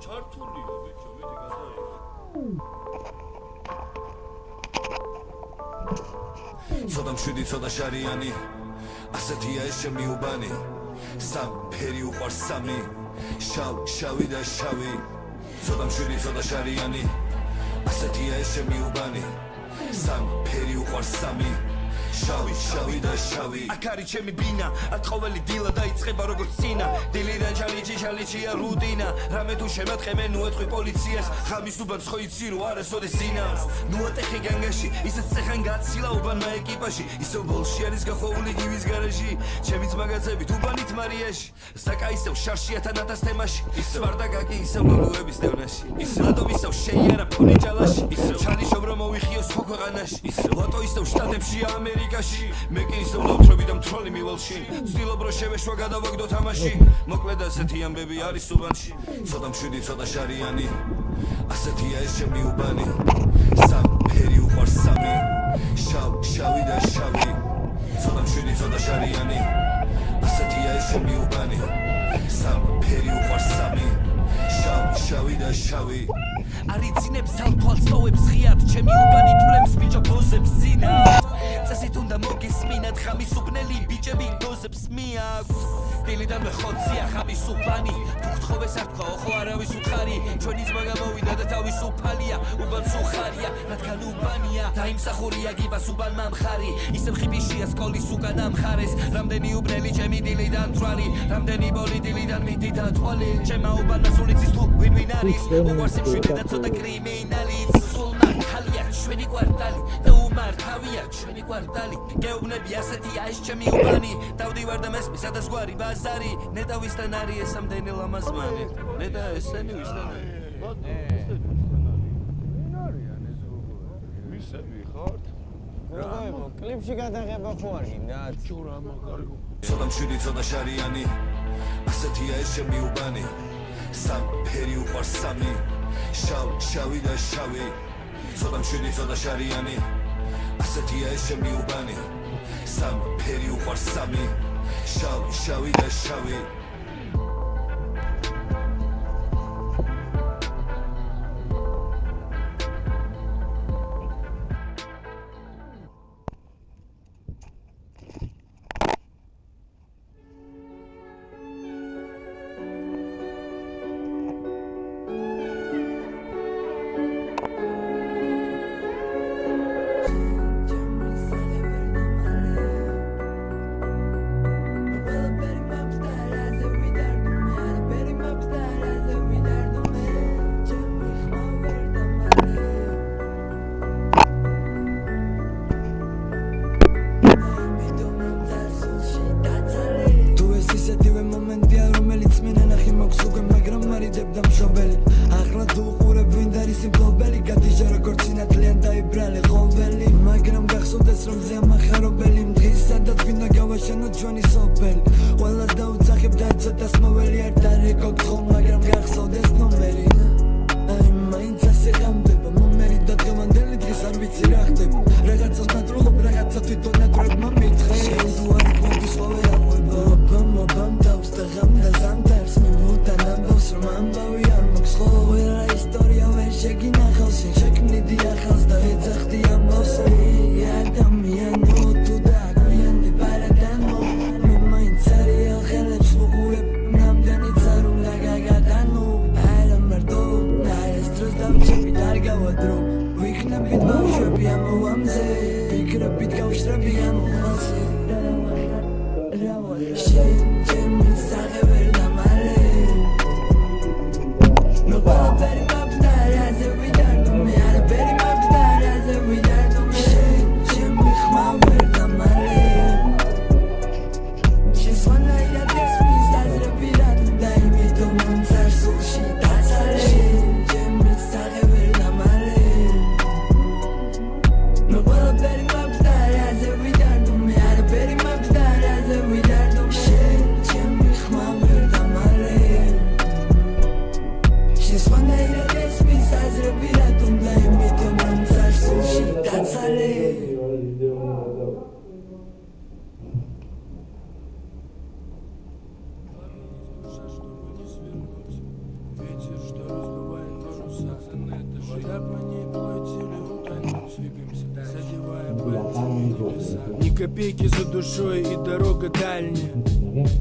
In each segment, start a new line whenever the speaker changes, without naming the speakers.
ჩართულია ბიჭო, მიდი გადაიღე.
ცოტა მშვიდი, ცოტა შარიანი, ასეთია ეს ჩემი უბანი. სამ ფერი უყვარს სამი, შავი და შავი. ცოტა მშვიდი, ცოტა შარიანი, ასეთია ეს ჩემი უბანი. სამ ფერი უყვარს სამი, შავი და შავი.
აქ არის ჩემი ბინა, აქ ყოველი დილა დაიწყება როგორც წინა. დილიდან ჩალიჩია რუტინა. რამე თუ შემატყემენ ნუ ეთქვი პოლიციას. ხამის უბანს ხო იცი რო არასოდეს ძინავს. ნუ ატეხე განგაში, ისეც წეხან გაცილა უბანმა ეკიპაჟი. ისევ ბოლში არის გახოვული გივის გარაჟი. ჩემიც მაგაცებით უბანით მარიაში. საკა ისევ შარშია თანათას თემაში. სვარდაგაკი ისევ გოგოების დევნაში. ლადო ისევ შეიარა ფონი ჯალაში. ჩალი შობრო მოვიხიოს ხო ქვეყანაში. ლოტო ისევ შტატებშია ამერიკაში. მე კი ისევ დავთრები და მთროლი მივალში. ცდილობ რო შევეშვა გადავაგდო თამაში. მოკლედ ასეთი ამბები არის უბანში.
ცოტა მშვიდი, ცოტა შარიანი, ასეთია ეს ჩემი უბანი. სამ ფერი უყვარს სამი, შავი და შავი. ცოტა მშვიდი, ცოტა შარიანი, ასეთია ეს ჩემი უბანი. სამ ფერი უყვარს სამი, შავი და შავი.
არიცინებს ალთვალს ტოვებს ღიად ჩემი უბანი თვლებს ბიჭო ბოზებს ძინავ წესით უნდა მოგისმინათ ხამის უბნელი ბიჭები დოზებს მიაქვს დილიდან მეხოცია ხამის უბანი თუ გთხოვეს არ თქვა ხო არავის უთხარი ჩვენი ძმა გამოვიდა და თავის უფალია უბანს უხარია რადგან უბანია დაიმსახურია გიბას უბანმა მხარი ისევ ხიბიშია სკოლის უკან ამხარეს რამდენი უბნელი ჩემი დილიდან თვალი რამდენი ბოლი დილიდან მიდი და თვალი ჩემა უბანა სულიცის თუ ვინ არის უყვარს მშვიდე და ცოტა კრიმინალი სულმა ხალია ჩვენი კვარტალი და უმართავია ჩვენი კვარტალი გეუბნები ასეთია ეს ჩემი უბანი დავდივარ და მესმის სადაც გვარი ბაზარი ნეტა ვისთან არის ეს ამდენი ლამაზმანი ნეტა ესენი ვისთან არის
მისები ხართ?
როგორ კლიპში გადაღება ხო არ გინდათ?
ჯურა მაგარი.
ცოტა მშვიდი, ცოტა შარიანი, ასეთია ეს ჩემი უბანი. სამ ფერი უყვარს სამი, შავი და შავი. ცოტა მშვიდი, ცოტა შარიანი, ასეთია ეს ჩემი უბანი. სამ ფერი უყვარს სამი, შავი და შავი.
Ветер, что раздувает паруса. Вода по небу летели, утонуть. Двигаемся дальше, задевая пальцами небеса. Ни копейки за душой и дорога дальняя.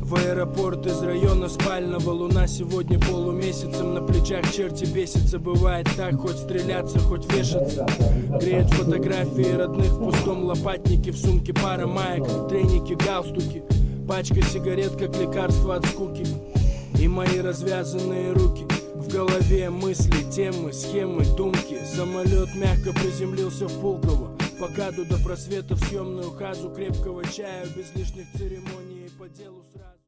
В аэропорт из района спального. Луна сегодня полумесяцем, на плечах черти бесится. Бывает так, хоть стреляться, хоть вешаться. Греют фотографии родных в пустом лопатнике. В сумке пара маек, треники, галстуки. Пачка сигарет, как лекарство от скуки. И мои развязанные руки. В голове мысли, темы, схемы, думки. Самолет мягко приземлился в Пулково. По КАДу до просвета в съемную хазу крепкого чая. Без лишних церемоний по делу сразу.